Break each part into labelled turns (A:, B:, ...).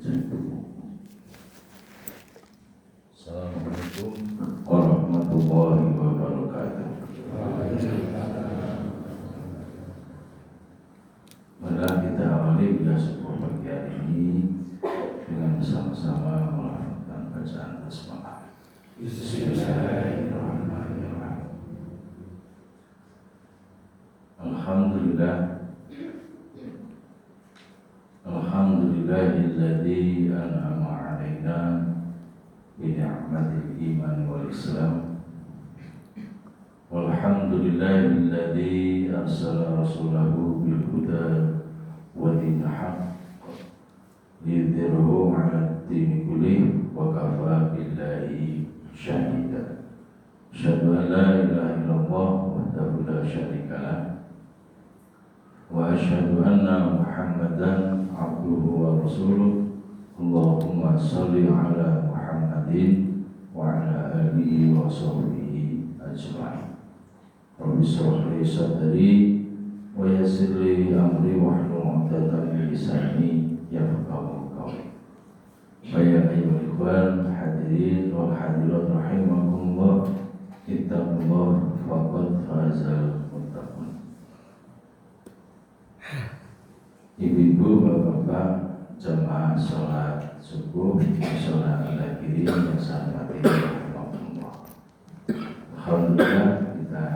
A: Assalamualaikum warahmatullahi wabarakatuh. Marilah kita awali sebuah pagi hari ini dengan bersama-sama melakukan bacaan basmalah. Bismillahirrahmanirrahim. Alhamdulillahilladzi an'ama 'alaina bi ni'matil iman wal islam. Walhamdulillahilladzi arsala rasulahu bil huda wa dinil haqq liyudhhirahu 'alad dini kullih wa kafaa billahi shahida. Asyhadu an la ilaha illallah wahdahu la syarika lah wa asyhadu anna Muhammadan abduhu wa rasuluh. Allahumma shalli ala Muhammadin wa ala alihi wa sahbihi ajma'in. Rabbi shrah li sadri wa yassir li amri wahlul 'uqdatam min lisani yafqahu qawli. Wa ya ayyuhal ikhwan hadirin wal hadirat rahimakumullah, ittaqullah faqad fazal muttaqun. Ibu-ibu, bapak-bapak, jamaah sholat subuh, sholat al-akhiri yang saya hormati, alhamdulillah kita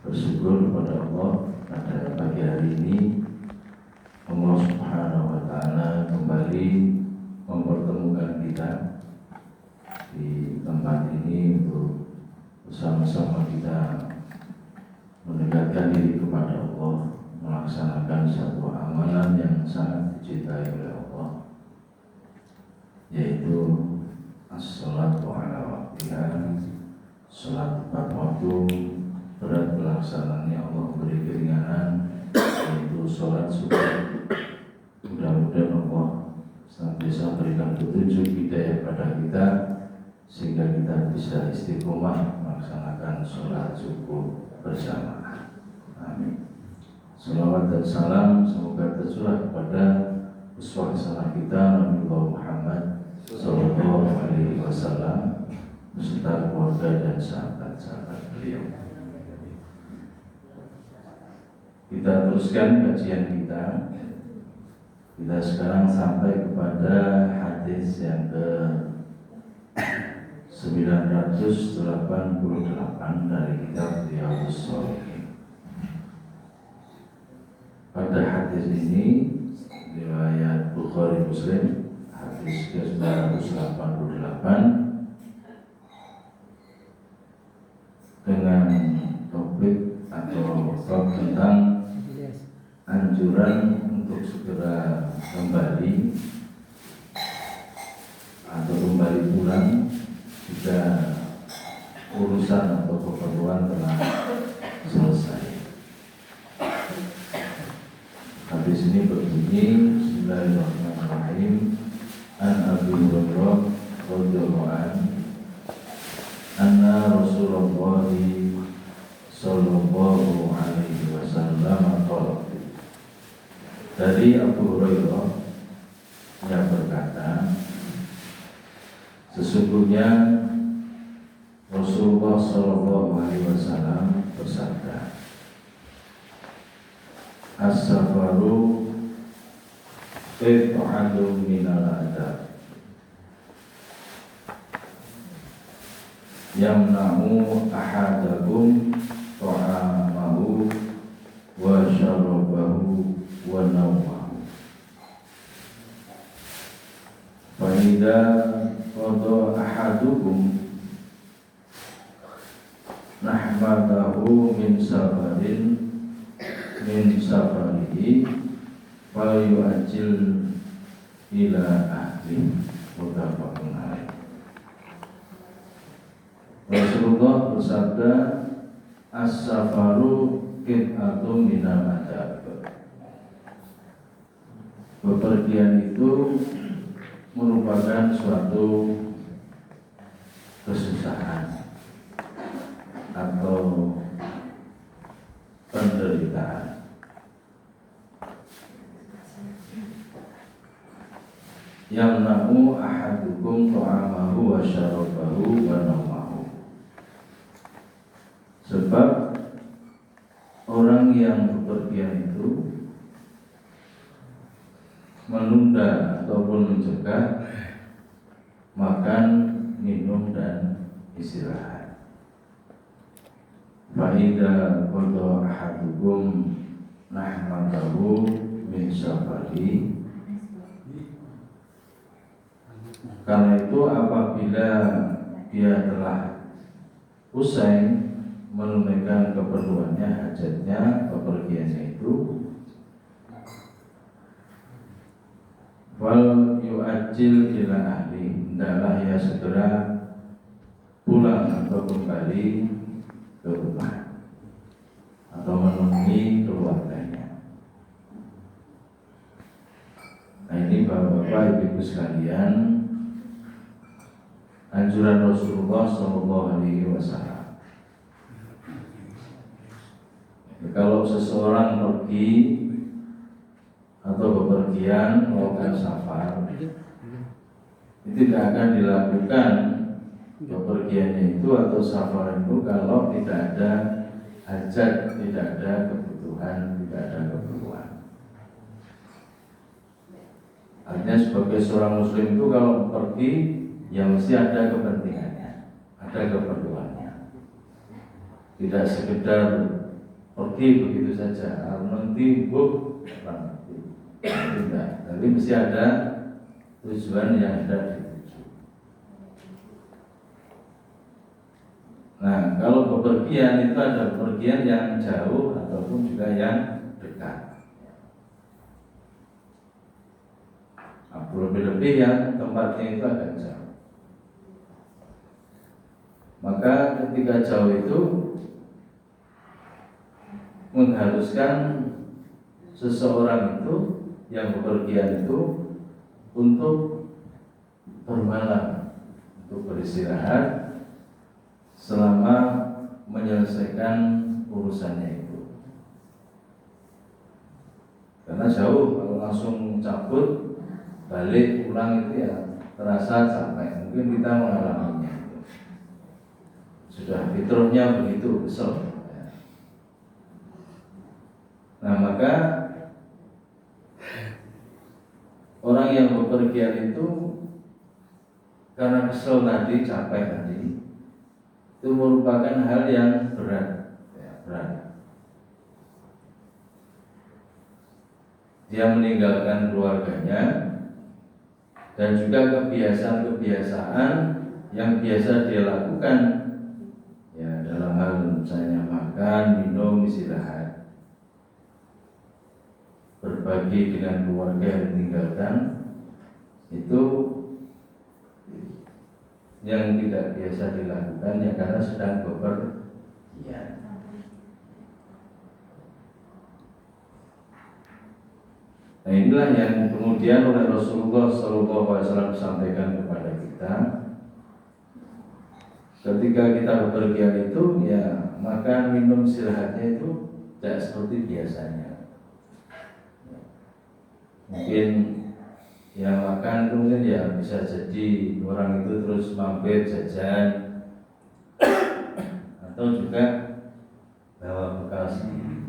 A: bersyukur kepada Allah pada pagi hari ini Allah Subhanahu wa Ta'ala kembali mempertemukan kita di tempat ini untuk bersama-sama kita mendekatkan diri kepada Allah, melaksanakan satu amalan yang sangat dicintai oleh Allah, yaitu as-sholatu ala waqtiha, sholat tepat waktu. Berat pelaksanaannya Allah beri keringanan, yaitu sholat subuh. Mudah-mudahan Allah senantiasa berikan petunjuk hidayah pada kita sehingga kita bisa istiqomah melaksanakan sholat subuh bersama. Amin. Salawat dan salam semoga tercurah kepada uswah hasanah kita Nabi Muhammad sallallahu alaihi wasallam beserta keluarga dan sahabat-sahabat beliau. Kita teruskan kajian kita. Kita sekarang sampai kepada hadis yang ke 988 dari kitab Riyadhus Shalihin. Pada hadis ini riwayat Bukhari Muslim, hadis ke-988 dengan topik atau bab tentang anjuran untuk segera kembali atau kembali pulang jika urusan atau keperluan telah selesai. Hadis ini berbunyi, Bismillahirrahmanirrahim. An Abi Hurairah radhiyallahu anhu anna Rasulullah sallallahu alaihi wasallam qala. Dari Abu Hurairah yang berkata, sesungguhnya Rasulullah sallallahu alaihi wasallam bersabda, as-safaru qit'atun minal adab yamna'u ahadakum ta'amahu wa syarabahu wa nawmahu fa idza qada ahadukum nahmadahu min safarihi fal yu'ajil ila ahli. Muttafaqun alaih. Rasulullah bersabda, as-safaru qit'atun minal adab. Bepergian itu merupakan suatu kesusahan atau penderitaan. yamna'u ahadukum ta'amahu wa syarabahu wa nawmahu. Sebab orang yang bepergian itu menunda ataupun mencegah makan, minum, dan istirahat. Fa'idha qada ahadukum nahmatahu min safari. Karena itu apabila dia telah usai menunaikan keperluannya, hajatnya, kepergiannya itu, wal yu'ajil ila ahli, hendaklah ia segera pulang atau kembali ke rumah atau menemui keluarganya. Nah ini bapak-bapak, ibu-ibu sekalian, anjuran Rasulullah SAW. Kalau seseorang pergi atau bepergian melakukan safar, itu tidak akan dilakukan bepergiannya itu atau safar itu kalau tidak ada hajat, tidak ada kebutuhan, tidak ada keperluan. Artinya sebagai seorang muslim itu kalau pergi ya mesti ada kepentingannya, ada keperluannya. Tidak sekedar pergi begitu saja, nanti tidak. Tapi mesti ada tujuan yang ada dituju. Nah, kalau bepergian itu ada bepergian yang jauh ataupun juga yang dekat. Lebih-lebih yang tempatnya itu agak jauh. Maka ketika jauh itu mengharuskan seseorang itu yang bepergian itu untuk bermalam, untuk beristirahat selama menyelesaikan urusannya itu. Karena jauh, kalau langsung cabut balik pulang itu ya terasa capek. Mungkin kita mengalaminya itu. Sudah fitrahnya begitu, kesel. Nah maka orang yang bepergian itu karena kesel tadi, capek tadi, itu merupakan hal yang berat, ya, berat. Dia meninggalkan keluarganya dan juga kebiasaan-kebiasaan yang biasa dia lakukan, ya dalam hal misalnya makan, minum, istirahat. Berbagi dengan keluarga yang ditinggalkan itu yang tidak biasa dilakukan ya karena sedang bepergian. Nah inilah yang kemudian oleh Rasulullah SAW sampaikan kepada kita. Ketika kita bepergian itu ya makan, minum, istirahatnya itu tidak seperti biasanya. Mungkin yang makan itu mungkin ya bisa jadi orang itu terus mampir jajan atau juga bawa bekal sendiri.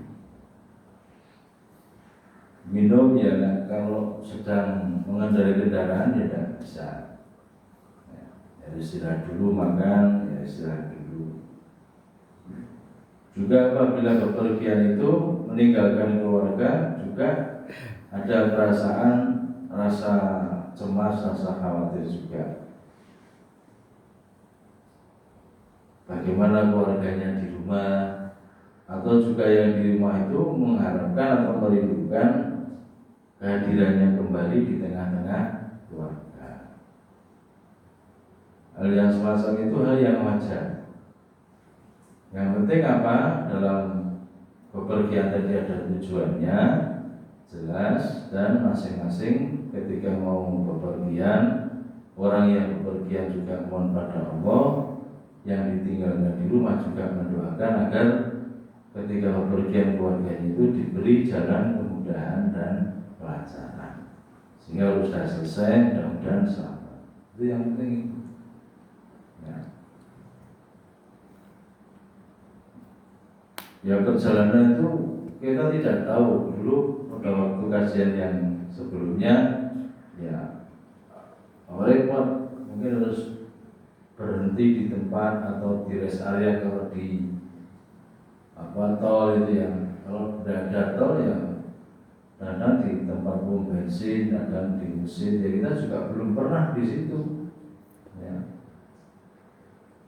A: Minum ya kalau sedang mengendarai kendaraan ya tidak bisa. Ya, istirahat dulu, makan ya istirahat dulu. Juga apabila bepergian itu meninggalkan keluarga juga ada perasaan, rasa cemas, rasa khawatir juga. Bagaimana keluarganya di rumah, atau juga yang di rumah itu mengharapkan atau merindukan kehadirannya kembali di tengah-tengah keluarga. Hal yang semacam itu hal yang wajar. Yang penting apa? Dalam bepergian tadi ada tujuannya jelas, dan masing-masing ketika mau bepergian, orang yang bepergian juga mohon pada Allah, yang ditinggalkan di rumah juga mendoakan agar ketika bepergian keluarganya itu diberi jalan kemudahan dan kelancaran, Sehingga kalau sudah selesai, mudah-mudahan selamat. Itu yang penting. Ya perjalanan itu kita tidak tahu. Dulu pada waktu kajian yang sebelumnya, ya repot, mungkin harus berhenti di tempat atau di rest area. Kalau di tol itu yang kalau tidak ada tol ya kadang di tempat pom bensin, kadang di mesin, ya kita juga belum pernah di situ. Ya.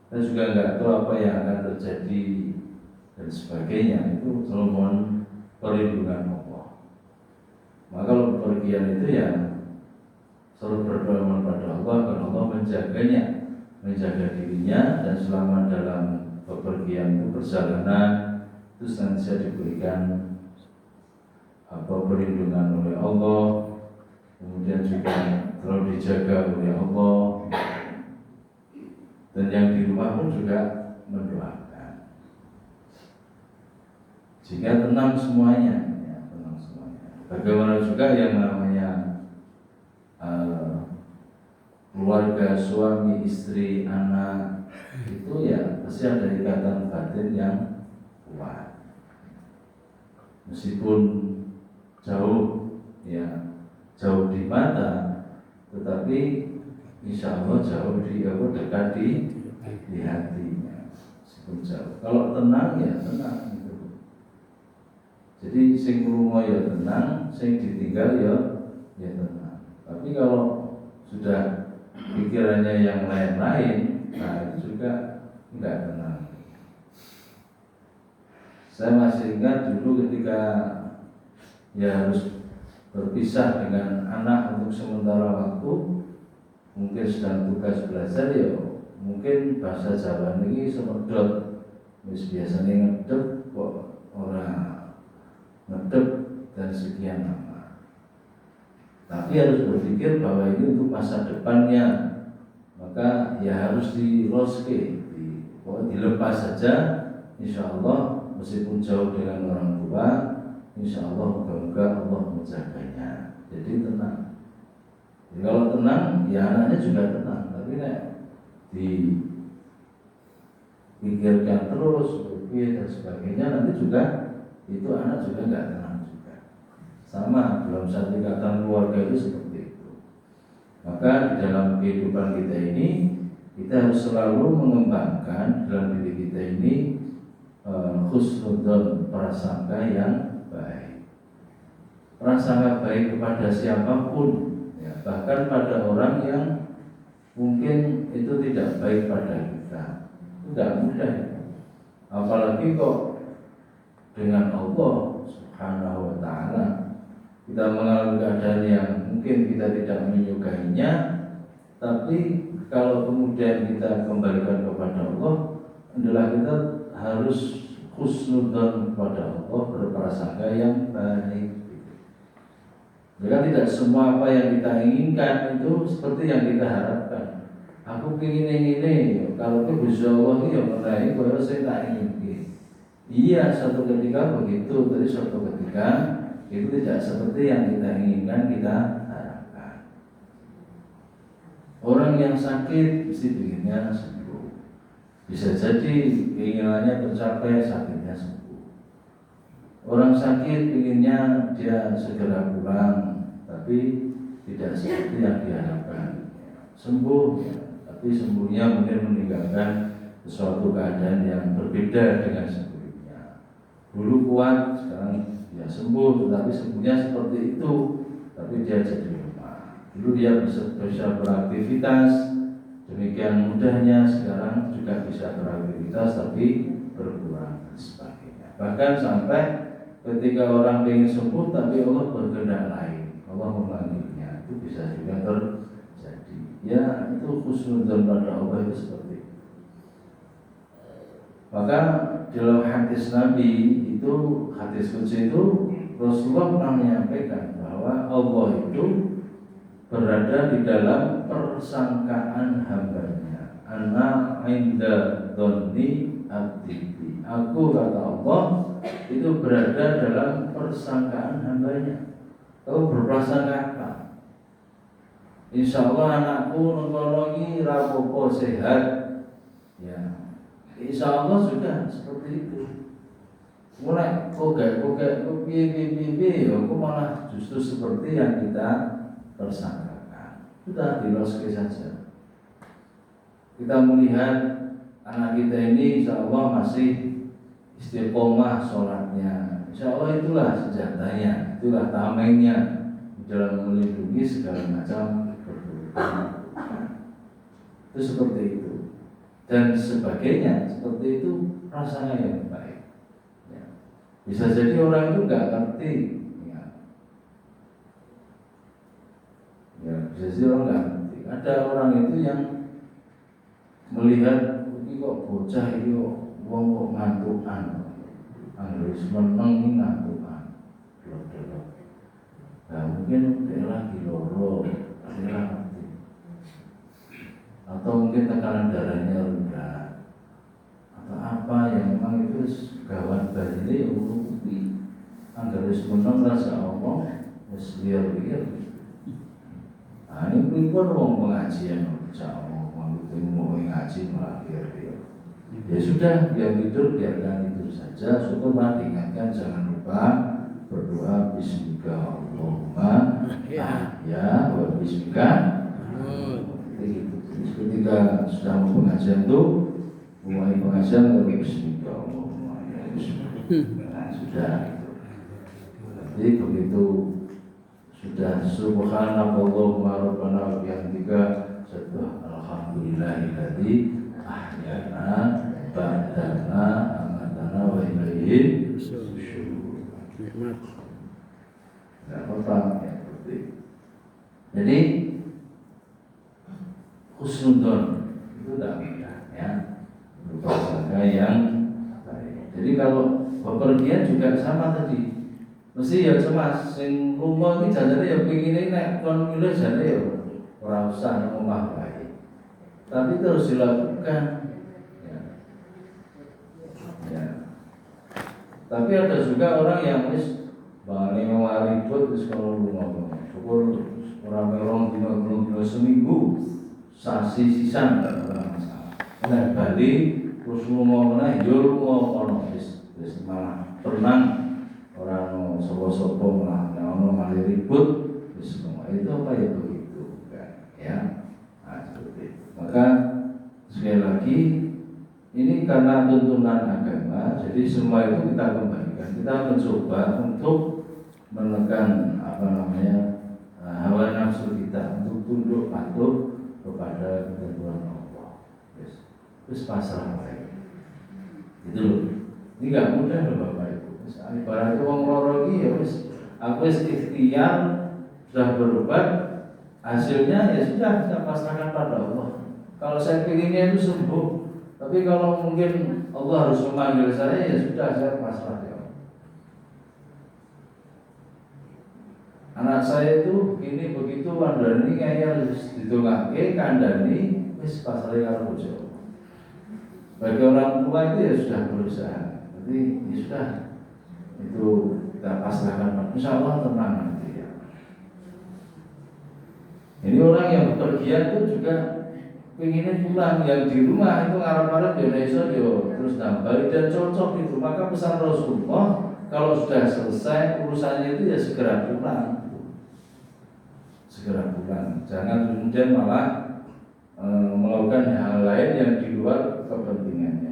A: Kita juga nggak tahu apa yang akan terjadi dan sebagainya. Itu selalu mohon perlindungan Allah. Maka kalau pergian itu ya selalu berdoa kepada Allah agar Allah menjaganya, menjaga dirinya, dan selama dalam bepergian itu perjalanan itu senantiasa diberikan perlindungan oleh Allah, kemudian juga selalu dijaga oleh Allah, dan yang di rumah pun juga mendoakan sehingga tenang semuanya, ya, tenang semuanya. Bagaimana juga yang namanya keluarga, suami, istri, anak, itu ya pasti ada ikatan batin yang kuat. Meskipun jauh, ya jauh di mata, tetapi insya Allah jauh dekat di hatinya. Meskipun jauh. Kalau tenang ya tenang gitu. Jadi sing lunga ya tenang, sing ditinggal ya tenang. Tapi kalau sudah pikirannya yang lain-lain, nah itu juga enggak tenang. Saya masih ingat dulu ketika ya harus berpisah dengan anak untuk sementara waktu, mungkin sedang tugas belajar ya, mungkin bahasa Jawa ini semedot, biasanya ngedep kok orang ngedep dan sekian lama. Tapi harus berpikir bahwa ini untuk masa depannya, maka ya harus dilepas saja, insya Allah. Meskipun jauh dengan orang tua, insya Allah moga-moga Allah menjaganya. Jadi tenang. Jadi kalau tenang, ya anaknya juga tenang. Tapi dipikirkan terus, dan sebagainya, nanti juga itu anak juga nggak tenang juga. Sama dalam satu ikatan keluarga itu seperti itu. Maka di dalam kehidupan kita ini, kita harus selalu mengembangkan dalam diri kita ini husnudzon, prasangka yang baik. Prasangka baik kepada siapapun, ya, bahkan pada orang yang mungkin itu tidak baik pada kita, itu tidak mudah. Apalagi kok dengan Allah Subhanahu wa Ta'ala kita mengalami keadaan yang mungkin kita tidak menyukainya, tapi kalau kemudian kita kembalikan kepada Allah, adalah kita harus husnudzon kepada Allah, berprasangka yang baik. Maka tidak semua apa yang kita inginkan itu seperti yang kita harapkan. Aku ingin ini, kalau itu bisa Allah ya menaik, kalau saya tak ingin. Iya, suatu ketika begitu, tapi suatu ketika itu tidak seperti yang kita inginkan, kita harapkan. Orang yang sakit mesti inginnya sembuh. Bisa jadi keinginannya tercapai, sakitnya sembuh. Orang sakit inginnya dia segera pulang, tapi tidak seperti yang diharapkan. Sembuh, ya, tapi sembuhnya mungkin meninggalkan sesuatu keadaan yang berbeda dengan sebelumnya. Dulu kuat, sekarang dia sembuh, tetapi sembuhnya seperti itu, tapi dia jadi lemah. Dulu dia bisa beraktivitas demikian mudahnya, sekarang juga bisa beraktivitas tapi berkurang dan sebagainya. Bahkan sampai ketika orang ingin sembuh tapi Allah berkehendak lain, Allah memanggilnya, itu bisa juga terjadi. Ya, itu husnudzon pada Allah itu seperti itu. Maka dalam hadis Nabi itu, hadis qudsi itu, Rasulullah pernah menyampaikan bahwa Allah itu berada di dalam persangkaan hambanya. Ana inda dzanni abdi. Aku, kata Allah, itu berada dalam persangkaan hambanya. Kau berprasangka apa?
B: Insya Allah anakku nongkrong ini rapopo sehat, ya. Insya Allah sudah seperti itu. Mulai kok piye, aku malah justru seperti yang kita tersangkakan. Sudah diloske saja. Kita melihat anak kita ini insya Allah masih istiqomah sholatnya. Insya Allah itulah senjatanya, itulah tamengnya dalam melindungi segala macam keburukan. Itu seperti itu dan sebagainya, seperti itu rasanya yang baik. Ya. Bisa jadi orang itu nggak ngerti, ya bisa jadi orang nggak ngerti. Ada orang itu yang melihat ini kok bocah ini wong kok ngantukan, harus meneng ini ngantukan. Nah mungkin dia lagi loro, dia ngerti. Atau mungkin tekanan darahnya rendah, atau apa yang memang itu gawat bagi uruti. Angger wis meneng rasa omong, wis liar-liar. Nah ini pripun wong pengajian bisa omong mau ngaji malah liar-liar. Ya sudah, yang tidur biarkan tidur saja. Syukur diingatkan jangan lupa berdoa bismika Allahumma ya wa bismika. Ketika sudah mau pengajian itu mulai pengajian dari bismika Allahumma ya bismika. Sudah. Jadi begitu sudah subhanallah rabbana wa bihamdika sudah alhamdulillahilladzi ahyana ba'dana amatana wa ilaihi nusyur. Nikmat. Nah, apa ya seperti. Jadi husnudon itu tidak mudah ya. Berprasangka yang baik. Jadi kalau bepergian juga sama tadi. Mesti ya cemas sing rumah iki jane ya pengine nek kon milih jane ya ora usah nang omah wae. Tapi terus dilakukan. Ya. Tapi ada juga orang yang wis bangane mau ribut wis kalau ngomong. Syukur ora merong dino seminggu sasi sisan ora masalah. Nek Bali terus ngomong meneh yo lunga kono wis malah tenang. Orang sopo-sopo malah malah ribut, semua itu apa ya begitu kan? Ya, nah, seperti itu. Maka sekali lagi ini karena tuntunan agama, jadi semua itu kita kembalikan. Kita mencoba untuk menekan hawa nafsu kita untuk tunduk patuh kepada ketentuan Allah. Terus pasrah baik. Itu loh. Ini nggak mudah loh Bapak Ibu. Ibarat itu wong loro iki ya wis aku wis ikhtiar sudah berobat, hasilnya ya sudah saya pasrahkan pada Allah. Kalau saya pinginnya itu sembuh, tapi kalau mungkin Allah harus memanggil saya ya sudah saya pasrah ya. Anak saya itu begini begitu wandani kayaknya harus ditungake kandhani wis pasrah karo bojo. Bagi orang tua itu ya sudah berusaha. Jadi ya sudah itu kita pasrahkan, insya Allah tenang nanti ya. Ini orang yang bepergian itu juga pengennya pulang, yang di rumah itu ngarap-ngarap Indonesia terus nambah dan cocok itu. Maka pesan Rasulullah kalau sudah selesai urusannya itu ya segera pulang, jangan kemudian malah melakukan hal lain yang di luar kepentingannya.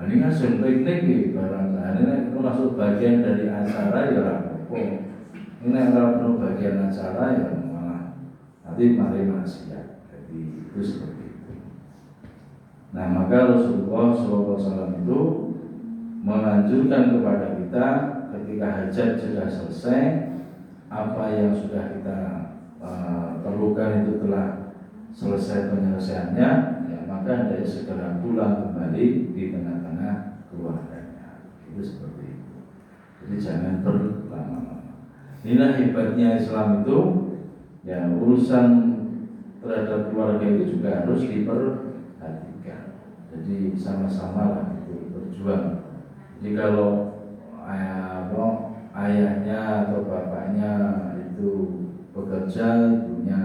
B: Ini kan piknik gitu, barangkali ini termasuk bagian dari acara ya rapopo. Ini adalah bagian acara yang malah nanti mari maksiat. Jadi itu seperti itu. Nah maka Rasulullah SAW itu menganjurkan kepada kita ketika hajat sudah selesai, apa yang sudah kita perlukan itu telah selesai penyelesaiannya, ya maka hendaknya segera pulang kembali di tengah-tengah keluarganya. Itu seperti itu. Jadi jangan berlama-lama. Inilah hebatnya Islam itu, ya urusan terhadap keluarga itu juga harus diperhatikan. Jadi sama-sama lah itu berjuang. Jadi kalau ayahnya atau bapaknya itu bekerja, ibunya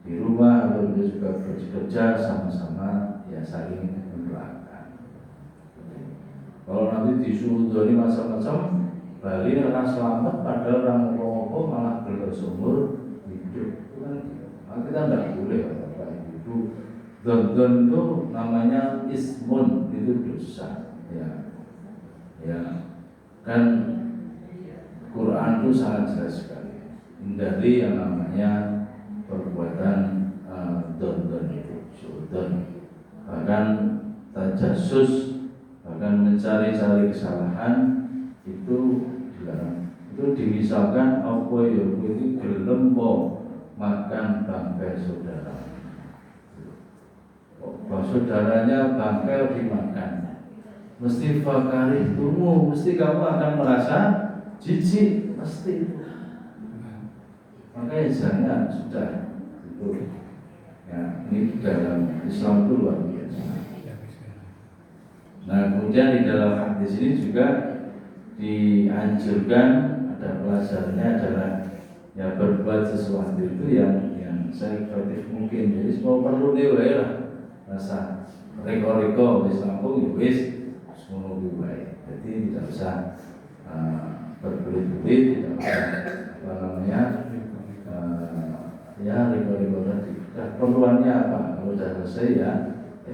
B: di rumah, atau dia juga bekerja, sama-sama ya saling mendoakan. Kalau nanti disuruh dari macam-macam, balik orang selamat padahal orang ngopo malah bersumur hidup. Kita tidak boleh Bapak Ibu. Don itu namanya ismun, itu dosa. Ya, kan Quran itu sangat jelas sekali. Hindari yang namanya perbuatan don itu, don. Bahkan tajasus, bahkan mencari-cari kesalahan itu dilarang. Itu dimisalkan apa ya itu gelem makan bangkai saudara. Saudaranya bangkai dimakan, mesti fakari tumu, mesti kamu akan merasa jijik, pasti. Makanya jangan sudah itu. Ya, ini dalam Islam itu luar biasa. Nah, kemudian di dalam hadis ini juga dianjurkan, ada pelajarannya adalah ya berbuat sesuatu itu yang seefektif mungkin. Jadi semua perlu diwae lah. Rasa reko-reko wis lampung ya wis semua diwae. Jadi tidak usah berbelit-belit, tidak usah apa namanya ya reko-reko tadi. Perluannya apa? Kalau sudah selesai ya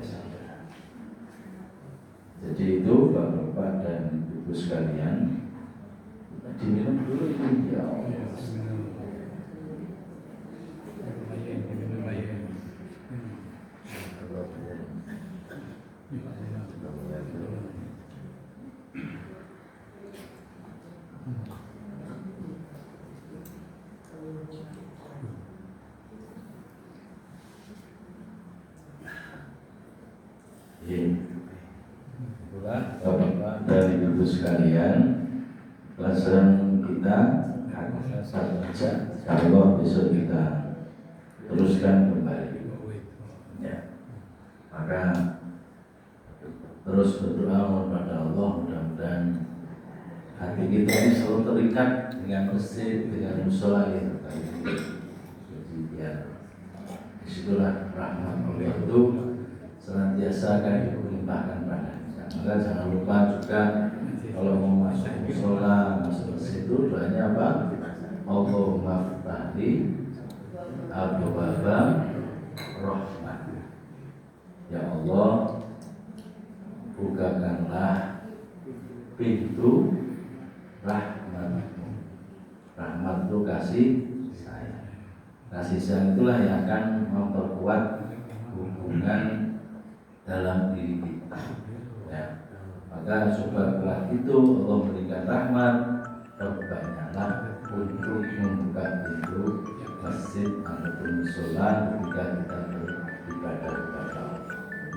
B: saja. Jadi itu Bapak dan Ibu sekalian, diminum dulu ini ya Allah. Bapak dan Ibu sekalian, pelajaran kita saja. Kalau besok kita teruskan kembali, ya, maka terus berdoa kepada Allah, mudah-mudahan hati kita ini selalu terikat dengan masjid, dengan musola yang terkait. Jadi biar disitulah rahmat Allah itu senantiasa akan dilimpahkan pada kita. Maka jangan lupa juga kalau mau masuk musola, masuk masjid itu doanya apa? Allahumma ftahli abwaaba rahmat. Ya Allah, bukakanlah pintu rahmat-Mu. Rahmat itu kasih sayang. Kasih sayang itulah yang akan memperkuat hubungan dalam diri kita. Ya. Maka sebablah itu Allah memberikan rahmat, perbanyaklah untuk membuka pintu masjid ataupun musola ketika kita beribadah kepada Allah.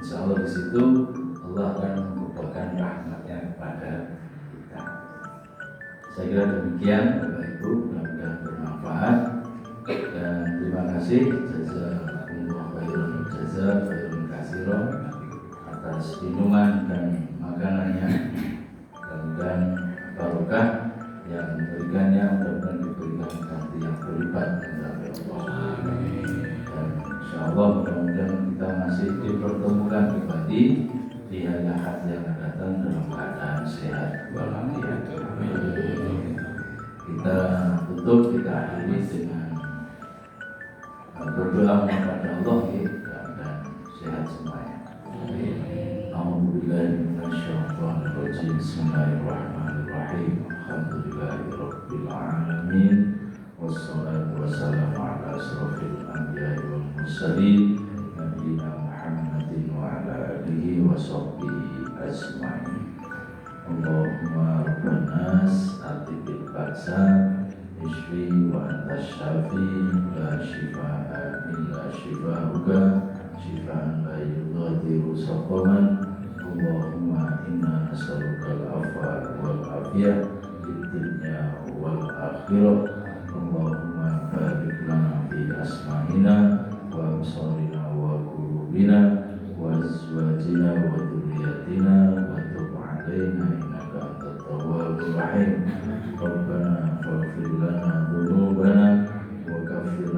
B: Insya Allah di situ Allah akan membukakan rahmatnya kepada kita. Saya kira demikian Bapak Ibu, mudah-mudahan bermanfaat dan terima kasih jazakumullah khairan jazaa khairan katsiran atas minuman dan makanannya, dan barokah yang diberikannya, mudah-mudahan diberikan ganti yang berlipat dari Allah. Dan insyaallah mudah-mudahan kita masih dipertemukan kembali di hari Ahad yang akan datang dalam keadaan sehat walafiat. Kita tutup, kita akhiri dengan berdoa kepada Allah dan sehat semuanya. A'udzubillahi minasyaitonir rajim. Bismillahirrahmanirrahim. Alhamdulillahirabbil alamin. Wassalatu wassalamu ala asrofil anbiya'i wal mursalin nabiyina Muhammadin wa ala alihi wa sahbihi ajma'in. Allahumma rabban nas atibil ba'sa isfi wa anta syafi la shifaa illa shifauka shifaan la yughadiru saqaman. Allahumma inna nas'aluka al-afwa wal afiyah fid dunya wal akhirah. Allahumma barik lana fi asma'ina wa absarina wa qulubina wa azwajina wa dhurriyyatina wa tub 'alaina innaka antat tawwabur rahim. Rabbana faghfir lana dhunubana wa kaffir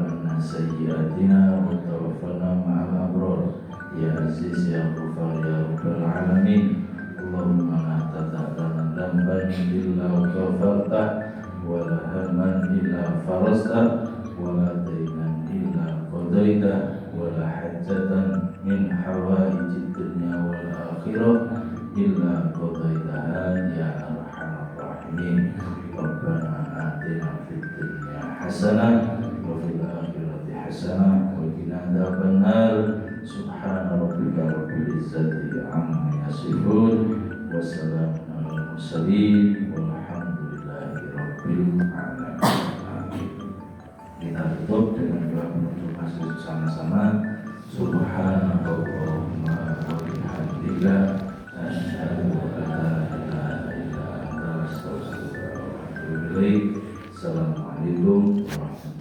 A: سيئاتنا وتوفنا مع الأبرار يا عزيز يا غفار يا رب العالمين اللهم لا تدع لنا ذنبا إلا غفرته ولا هما إلا فرجته ولا دينا إلا قضيته ولا حاجة من حوائج الدنيا والآخرة إلا قضيتها يا أرحم الراحمين ربنا آتنا في الدنيا حسنة وفي الآخرة حسنة وقنا عذاب النار سبحان ربك رب العزة عما يصفون وسلام على المرسلين والحمد لله رب العالمين. Kita tutup dengan doa penutup masjid sama-sama. Subhanallahumma wa bihamdika asyhadu an la ilaha illa anta astaghfiruka wa atubu ilaik. Assalamualaikum warahmatullahi wabarakatuh.